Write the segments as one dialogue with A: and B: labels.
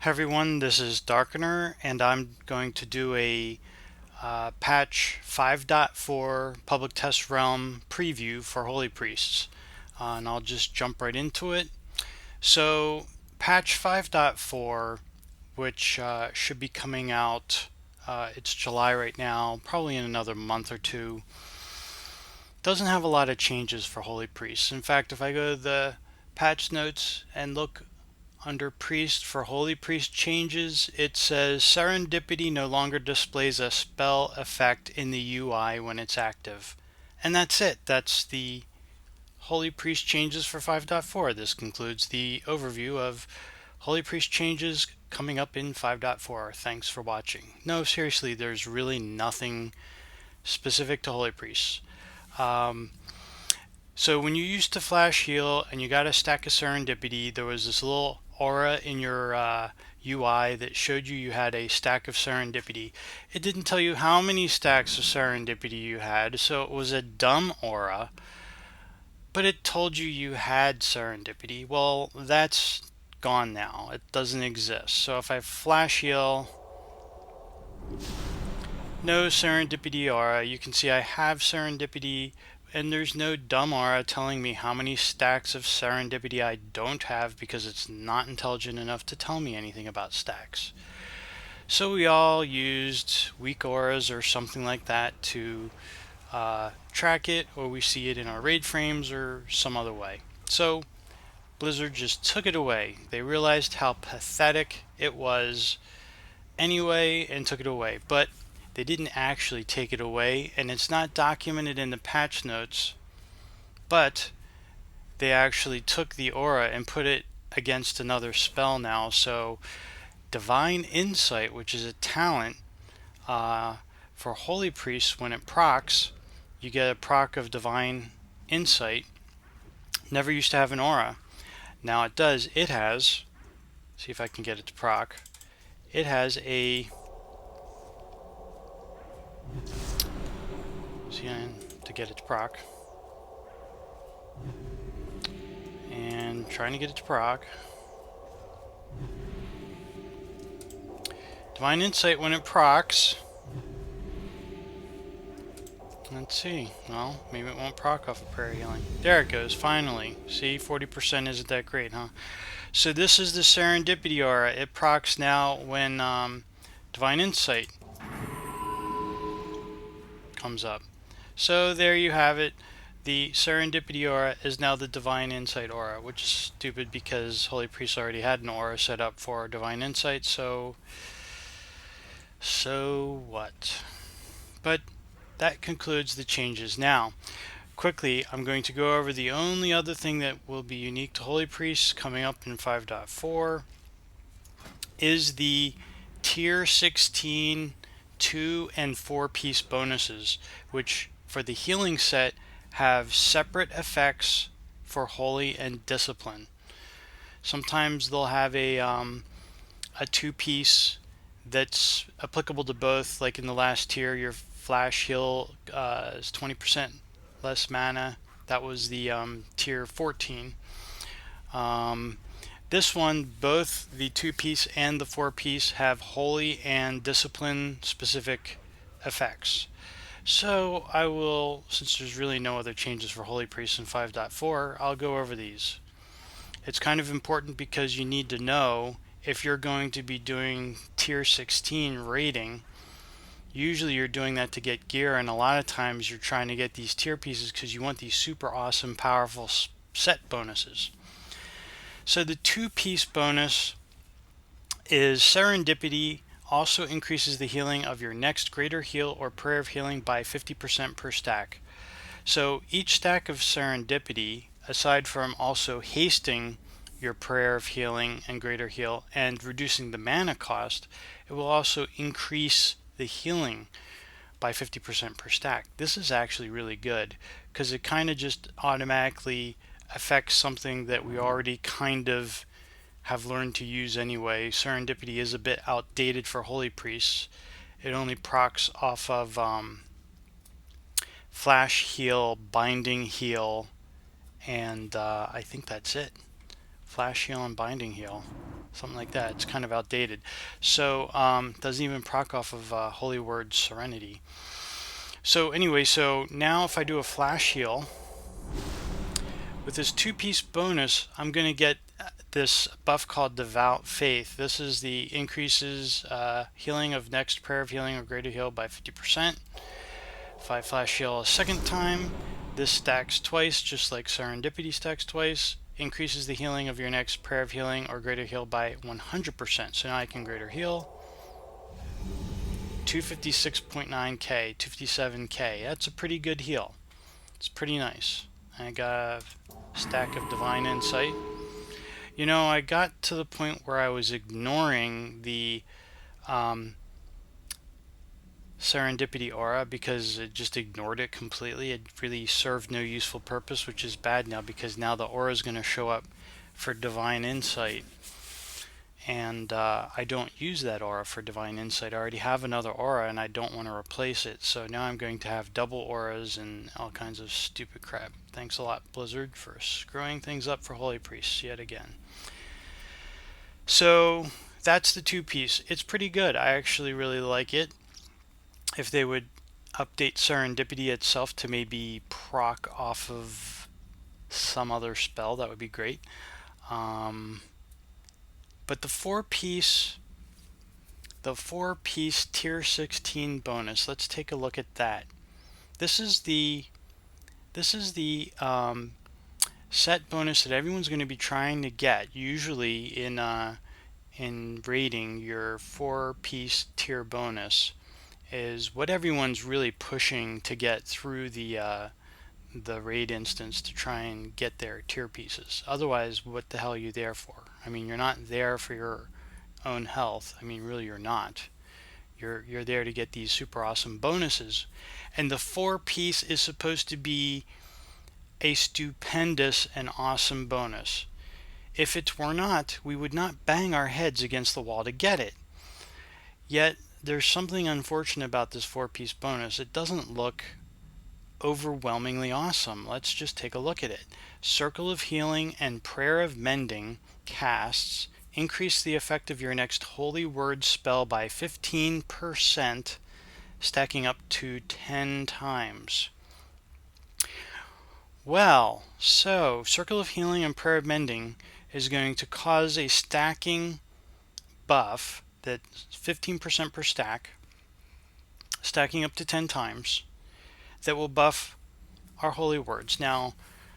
A: Hi everyone, this is Darkener, and I'm going to do a patch 5.4 public test realm preview for Holy Priests. And I'll just jump right into it. So, patch 5.4, which should be coming out, it's July right now, probably in another month or two, doesn't have a lot of changes for Holy Priests. In fact, if I go to the patch notes and look under Priest for Holy Priest changes, it says Serendipity no longer displays a spell effect in the UI when it's active. And that's it. That's the Holy Priest changes for 5.4. This concludes the overview of Holy Priest changes coming up in 5.4. Thanks for watching. No, seriously, there's really nothing specific to Holy Priests. So when you used to flash heal and you got a stack of Serendipity, there was this little aura in your UI that showed you had a stack of Serendipity. It didn't tell you how many stacks of Serendipity you had, so it was a dumb aura, but it told you had Serendipity. Well, that's gone now. It doesn't exist. So if I flash heal, no Serendipity aura, you can see I have Serendipity, and there's no dumb aura telling me how many stacks of Serendipity I don't have, because it's not intelligent enough to tell me anything about stacks. So we all used weak auras or something like that to track it, or we see it in our raid frames or some other way. So Blizzard just took it away. They realized how pathetic it was anyway and took it away. But they didn't actually take it away, and it's not documented in the patch notes, but they actually took the aura and put it against another spell now. So Divine Insight, which is a talent for Holy Priest, when it procs, you get a proc of Divine Insight. Never used to have an aura. Now it does. It has, see if I can get it to proc, it has a, see, to get it to proc, and trying to get it to proc. Divine Insight, when it procs, let's see, well, maybe it won't proc off of prayer healing. There it goes, finally. See, 40% isn't that great, huh? So this is the Serendipity aura. It procs now when Divine Insight comes up. So there you have it. The Serendipity aura is now the Divine Insight aura, which is stupid because Holy Priest already had an aura set up for Divine Insight, so what? But that concludes the changes. Now, quickly, I'm going to go over the only other thing that will be unique to Holy Priests coming up in 5.4 is the Tier 16 2 and 4 piece bonuses, which for the healing set have separate effects for Holy and Discipline. Sometimes they'll have a 2-piece that's applicable to both, like in the last tier, your flash heal is 20% less mana. That was the tier 14. This one, both the 2-piece and the 4-piece have Holy and Discipline specific effects. So I will, since there's really no other changes for Holy Priest in 5.4, I'll go over these. It's kind of important because you need to know if you're going to be doing tier 16 raiding. Usually you're doing that to get gear, and a lot of times you're trying to get these tier pieces because you want these super awesome powerful set bonuses. So the 2-piece bonus is Serendipity also increases the healing of your next greater heal or prayer of healing by 50% per stack. So each stack of Serendipity, aside from also hasting your prayer of healing and greater heal and reducing the mana cost, it will also increase the healing by 50% per stack. This is actually really good because it kind of just automatically affects something that we already kind of have learned to use anyway. Serendipity is a bit outdated for Holy Priests. It only procs off of Flash Heal, Binding Heal, and I think that's it. Flash Heal and Binding Heal. something like that. It's kind of outdated. So doesn't even proc off of Holy Word Serenity. So anyway, so now if I do a flash heal with this 2-piece bonus, I'm going to get this buff called Devout Faith. This is the increases healing of next prayer of healing or greater heal by 50%. If I flash heal a second time, this stacks twice, just like Serendipity stacks twice. Increases the healing of your next prayer of healing or greater heal by 100%. So now I can greater heal. 256.9k, 257k. That's a pretty good heal. It's pretty nice. I got a stack of Divine Insight. You know, I got to the point where I was ignoring the Serendipity aura because it just ignored it completely. It really served no useful purpose, which is bad now because now the aura is going to show up for Divine Insight. And I don't use that aura for Divine Insight. I already have another aura and I don't want to replace it. So now I'm going to have double auras and all kinds of stupid crap. Thanks a lot, Blizzard, for screwing things up for Holy Priests yet again. So that's the 2-piece. It's pretty good. I actually really like it. If they would update Serendipity itself to maybe proc off of some other spell, that would be great. But the 4-piece tier 16 bonus, let's take a look at that. This is the set bonus that everyone's going to be trying to get. Usually in raiding, your 4-piece tier bonus is what everyone's really pushing to get through the raid instance to try and get their tier pieces. Otherwise, what the hell are you there for? I mean, you're not there for your own health. I mean, really, you're not. You're there to get these super awesome bonuses. And the 4-piece is supposed to be a stupendous and awesome bonus. If it were not, we would not bang our heads against the wall to get it. Yet, there's something unfortunate about this 4-piece bonus. It doesn't look overwhelmingly awesome. Let's just take a look at it. Circle of Healing and Prayer of Mending casts increase the effect of your next Holy Word spell by 15%, stacking up to 10 times. Well, so Circle of Healing and Prayer of Mending is going to cause a stacking buff that's 15% per stack, stacking up to 10 times, that will buff our holy words. Now,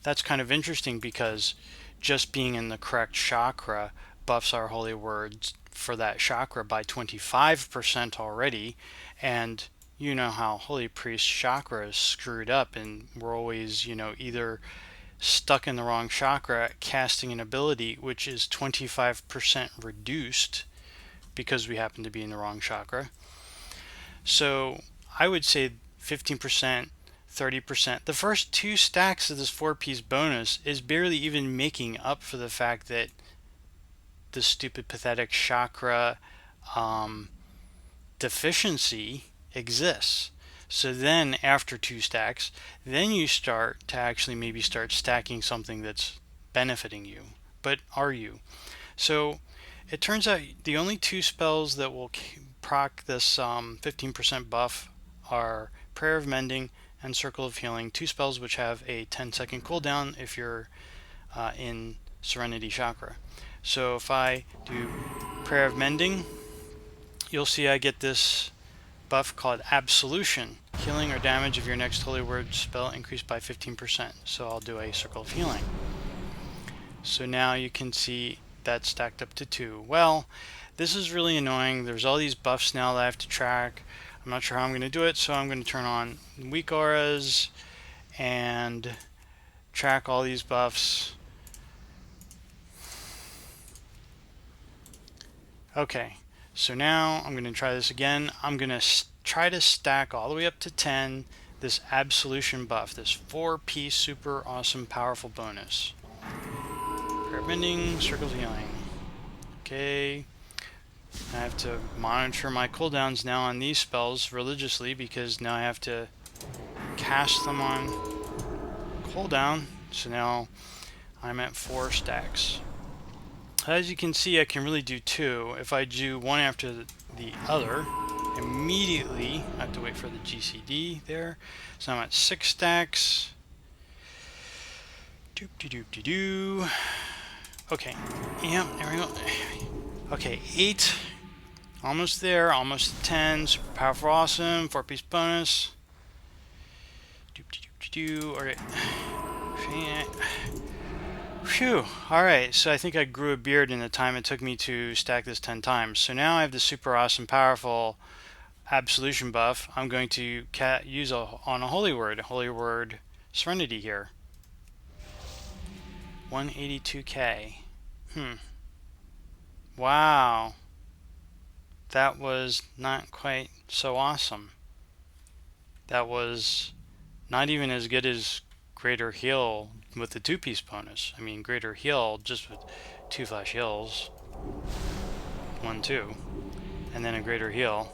A: that's kind of interesting because just being in the correct chakra buffs our holy words for that chakra by 25% already, and you know how Holy Priest chakra is screwed up, and we're always, either stuck in the wrong chakra, casting an ability which is 25% reduced because we happen to be in the wrong chakra. So I would say 15%, 30%. The first 2 stacks of this 4-piece bonus is barely even making up for the fact that the stupid pathetic chakra deficiency exists. So then after 2 stacks, then you start to actually maybe start stacking something that's benefiting you. But are you? So it turns out the only 2 spells that will proc this 15% buff are Prayer of Mending and Circle of Healing, 2 spells which have a 10-second cooldown if you're in Serenity Chakra. So if I do Prayer of Mending, you'll see I get this buff called Absolution. Healing or damage of your next Holy Word spell increased by 15%. So I'll do a Circle of Healing. So now you can see that stacked up to 2. Well, this is really annoying. There's all these buffs now that I have to track. I'm not sure how I'm going to do it, so I'm going to turn on weak auras and track all these buffs. Okay, so now I'm going to try this again. I'm going to try to stack all the way up to 10 this Absolution buff, this 4-piece super awesome powerful bonus. Prayer of Mending, Circle of Healing. Okay, I have to monitor my cooldowns now on these spells religiously because now I have to cast them on cooldown. So now I'm at 4 stacks. As you can see, I can really do two. If I do one after the other, immediately I have to wait for the GCD there. So I'm at 6 stacks. Doop de doop de doo. Okay, yeah, there we go. Okay, 8. Almost there, almost to 10. Super powerful, awesome. 4-piece bonus. Doop de doop de doo. Okay. Phew. Alright, so I think I grew a beard in the time it took me to stack this 10 times. So now I have the super awesome, powerful absolution buff. I'm going to use on a holy word serenity here. 182k. Wow. That was not quite so awesome. That was not even as good as greater heal with the 2-piece bonus. I mean, greater heal just with 2 flash heals. 1, 2. And then a greater heal.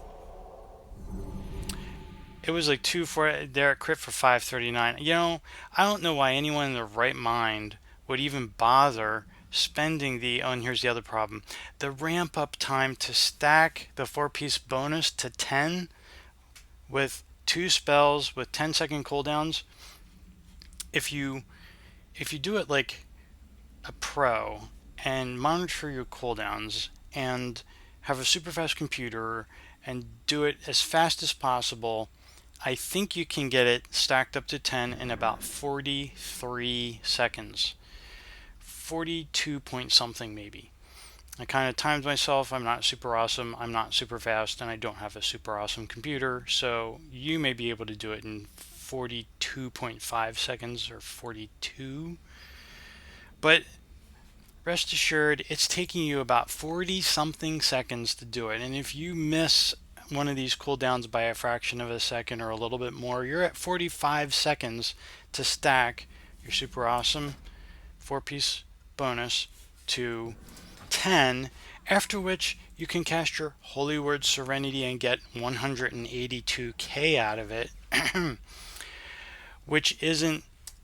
A: It was like 2 for there at crit for 539. You know, I don't know why anyone in their right mind would even bother spending the, oh, and here's the other problem. The ramp up time to stack the 4-piece bonus to 10 with 2 spells with 10-second cooldowns. If you do it like a pro and monitor your cooldowns and have a super fast computer and do it as fast as possible, I think you can get it stacked up to 10 in about 43 seconds. 42 point something maybe. I kind of timed myself. I'm not super awesome, I'm not super fast, and I don't have a super awesome computer, so you may be able to do it in 42.5 seconds or 42. But rest assured, it's taking you about 40 something seconds to do it, and if you miss one of these cooldowns by a fraction of a second or a little bit more, you're at 45 seconds to stack your super awesome 4-piece bonus to 10, after which you can cast your Holy Word Serenity and get 182k out of it, which isn't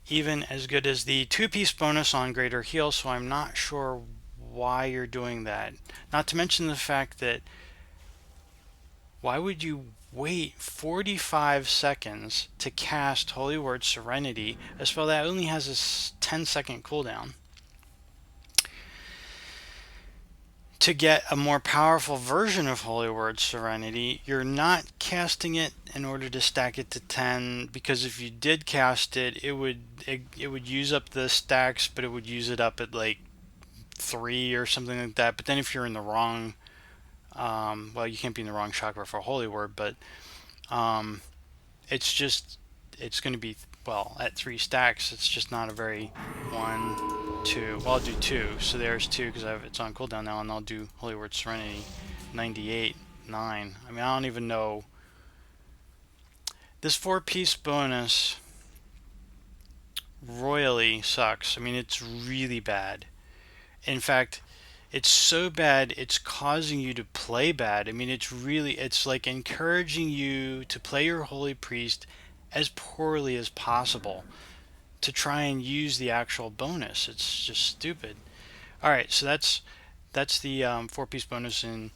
A: even as good as the 2-piece bonus on greater heal, so I'm not sure why you're doing that. Not to mention the fact that why would you wait 45 seconds to cast Holy Word Serenity, a spell that only has a 10-second cooldown, to get a more powerful version of Holy Word Serenity? You're not casting it in order to stack it to 10, because if you did cast it, it would use up the stacks, but it would use it up at like 3 or something like that. But then if you're in the wrong, well, you can't be in the wrong chakra for Holy Word, but it's going to be, well, at 3 stacks, it's just not a very 1, 2. Well, I'll do 2. So there's 2 because it's on cooldown now, and I'll do Holy Word Serenity. 98, 9. I mean, I don't even know. This 4-piece bonus royally sucks. I mean, it's really bad. In fact, it's so bad it's causing you to play bad. I mean, it's like encouraging you to play your Holy Priest as poorly as possible to try and use the actual bonus. It's just stupid. Alright, so that's the 4-piece bonus in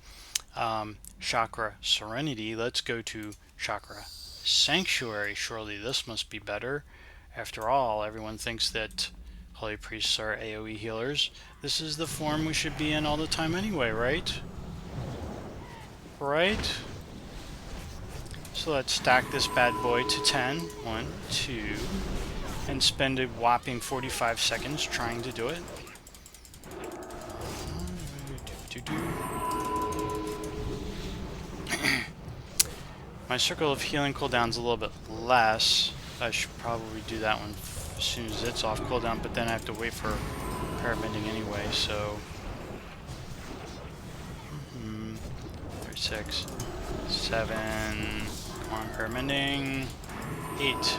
A: Chakra Serenity. Let's go to Chakra Sanctuary. Surely this must be better. After all, everyone thinks that Holy Priests are AoE healers. This is the form we should be in all the time anyway, right? Right? So let's stack this bad boy to 10. 1, 2. And spend a whopping 45 seconds trying to do it. My circle of healing cooldown's a little bit less. I should probably do that one as soon as it's off cooldown, but then I have to wait for parabending anyway, so 36, 7, come on, parabending, 8.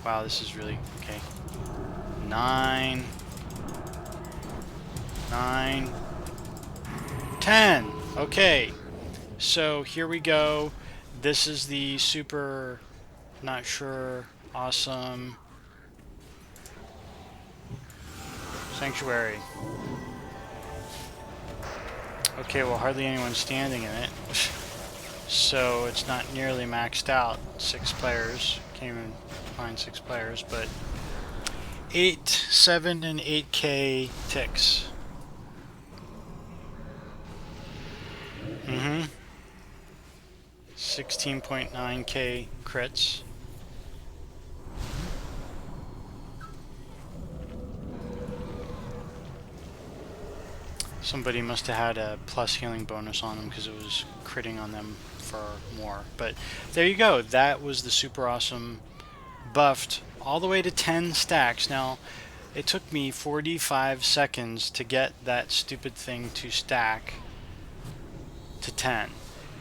A: Wow, this is really okay. 9, 9, 10. Okay, so here we go. This is the super, not sure, awesome Sanctuary. Okay, well, hardly anyone's standing in it. So it's not nearly maxed out. 6 players. Can't even find 6 players, but 8, 7, and 8K ticks. 16.9K crits. Somebody must have had a plus healing bonus on them because it was critting on them for more. But there you go. That was the super awesome buffed all the way to 10 stacks. Now, it took me 45 seconds to get that stupid thing to stack to 10.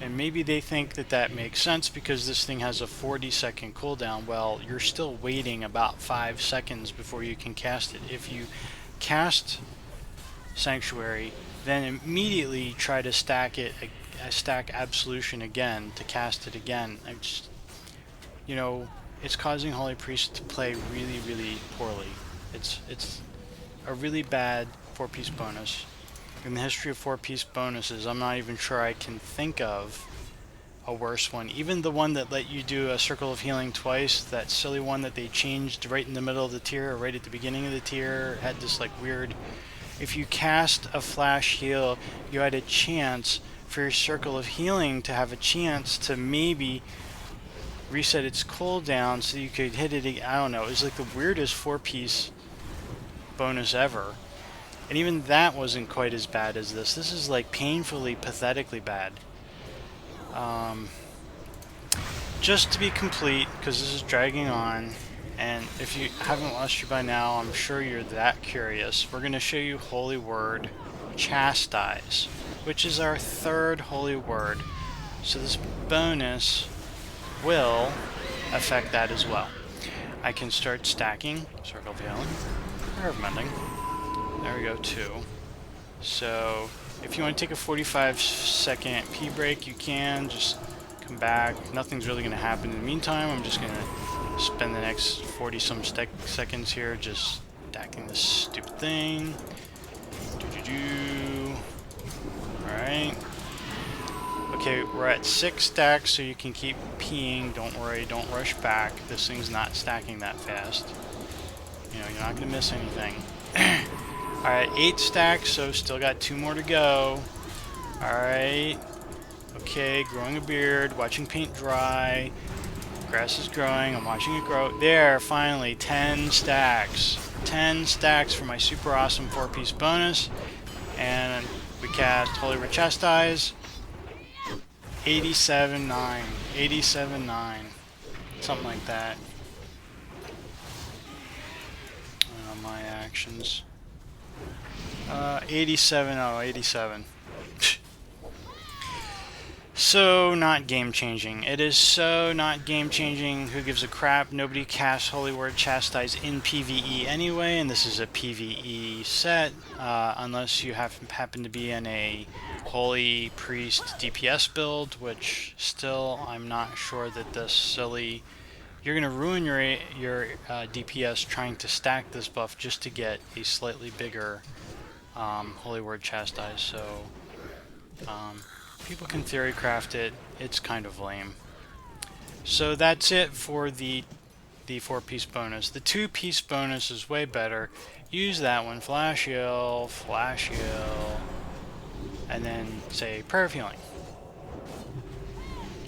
A: And maybe they think that that makes sense because this thing has a 40-second cooldown. Well, you're still waiting about 5 seconds before you can cast it. If you cast Sanctuary, then immediately try to stack it, stack Absolution again to cast it again. I just, you know, it's causing Holy Priest to play really, really poorly. It's a really bad 4-piece bonus. In the history of 4-piece bonuses, I'm not even sure I can think of a worse one. Even the one that let you do a Circle of Healing twice, that silly one that they changed right in the middle of the tier, or right at the beginning of the tier, had this like weird... If you cast a flash heal, you had a chance for your Circle of Healing to have a chance to maybe reset its cooldown so you could hit it. I don't know. It was like the weirdest 4-piece bonus ever. And even that wasn't quite as bad as this. This is like painfully, pathetically bad. Just to be complete, because this is dragging on, and if you haven't watched you by now, I'm sure you're that curious. We're going to show you Holy Word Chastise, which is our 3rd Holy Word. So this bonus will affect that as well. I can start stacking Circle of Healing, Prayer of Mending. There we go, 2. So if you want to take a 45-second pee break, you can. Just come back. Nothing's really going to happen in the meantime. I'm just going to spend the next 40-some seconds here just stacking this stupid thing. Alright. Okay, we're at 6 stacks, so you can keep peeing. Don't worry, don't rush back. This thing's not stacking that fast. You know, you're not going to miss anything. Alright, 8 stacks, so still got 2 more to go. Alright. Okay, growing a beard, watching paint dry. Grass is growing, I'm watching it grow. There, finally, 10 stacks. 10 stacks for my super awesome 4-piece bonus. And we cast Holy Word Chastise. 87.9. 87.9. Something like that. My actions. 87. Oh, 87. So not game-changing. It is so not game-changing. Who gives a crap? Nobody casts Holy Word Chastise in PvE anyway, and this is a PvE set, unless you happen to be in a Holy Priest DPS build, which still I'm not sure that this silly... You're going to ruin your DPS trying to stack this buff just to get a slightly bigger Holy Word Chastise, so... people can theory craft it. It's kind of lame. So that's it for the 4-piece bonus. The 2-piece bonus is way better. Use that one. Flash heal, and then say Prayer of Healing.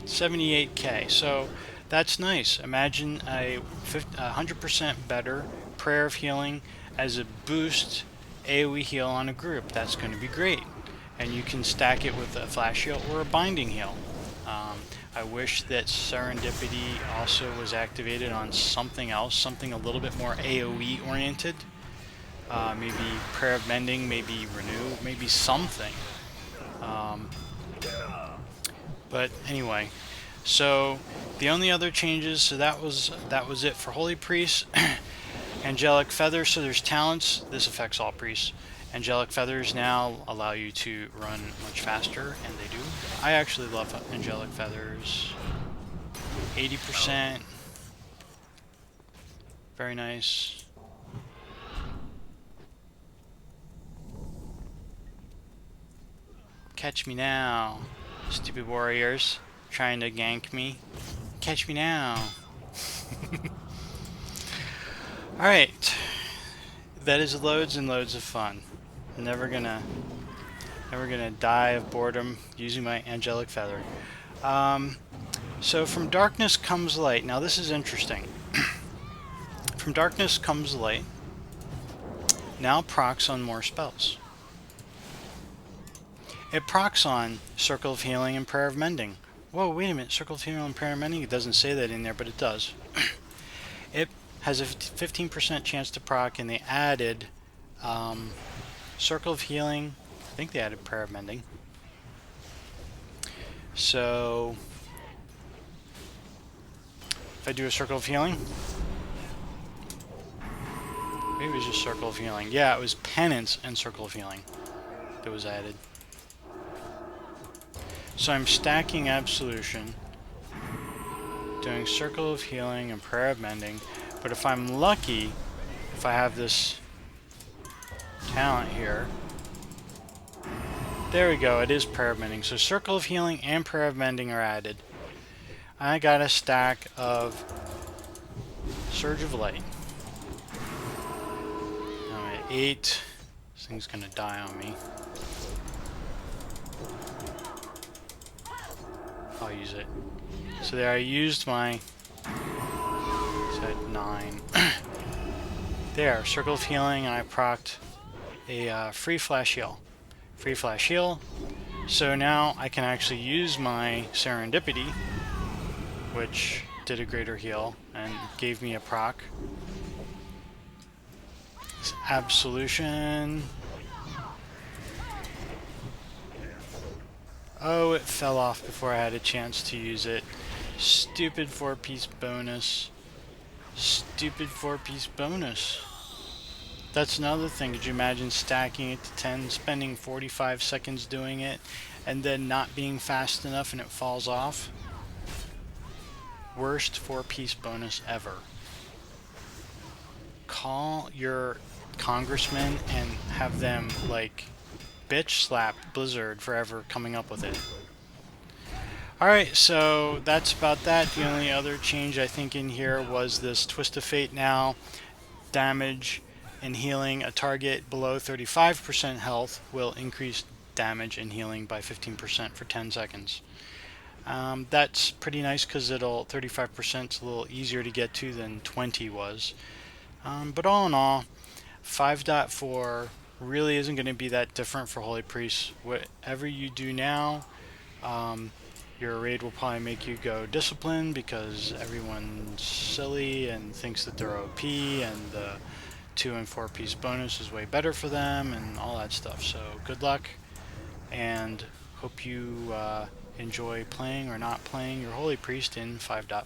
A: 78k. So that's nice. Imagine a 100% better Prayer of Healing as a boost AoE heal on a group. That's going to be great. And you can stack it with a flash heal or a binding heal. I wish that Serendipity also was activated on something else, something a little bit more AoE oriented. Maybe Prayer of Mending, maybe Renew, maybe something. But anyway, so the only other changes, so that was it for Holy Priest. Angelic Feathers, so there's talents. This affects all priests. Angelic Feathers now allow you to run much faster, and they do. I actually love Angelic Feathers. 80%. Very nice. Catch me now. Stupid warriors trying to gank me. Catch me now. Alright. That is loads and loads of fun. Never gonna die of boredom using my angelic feather. So from darkness comes light. Now this is interesting. From darkness comes light. Now procs on more spells. It procs on Circle of Healing and Prayer of Mending. Whoa, wait a minute. Circle of Healing and Prayer of Mending? It doesn't say that in there, but it does. It has a 15% chance to proc, and they added Circle of Healing. I think they added Prayer of Mending. So if I do a Circle of Healing, maybe it was just Circle of Healing. Yeah, it was Penance and Circle of Healing that was added. So I'm stacking Absolution, doing Circle of Healing and Prayer of Mending, but if I'm lucky, if I have this talent here, there we go, it is Prayer of Mending. So Circle of Healing and Prayer of Mending are added. I got a stack of Surge of Light. I'm at 8. This thing's gonna die on me. I'll use it. So there I used my... So I had 9. There, Circle of Healing, and I procced a free flash heal. Free flash heal. So now I can actually use my Serendipity, which did a greater heal and gave me a proc. Absolution. Oh, it fell off before I had a chance to use it. Stupid 4-piece bonus. Stupid 4-piece bonus. That's another thing. Could you imagine stacking it to 10, spending 45 seconds doing it, and then not being fast enough and it falls off? Worst 4-piece bonus ever. Call your congressman and have them, like, bitch slap Blizzard for ever coming up with it. Alright, so that's about that. The only other change I think in here was this Twist of Fate now. Damage and healing a target below 35% health will increase damage and healing by 15% for 10 seconds. That's pretty nice because 35% is a little easier to get to than 20 was. But all in all, 5.4 really isn't going to be that different for Holy Priest. Whatever you do now, your raid will probably make you go Discipline because everyone's silly and thinks that they're OP, and the 2 and 4-piece bonus is way better for them and all that stuff. So good luck, and hope you enjoy playing or not playing your Holy Priest in 5.4.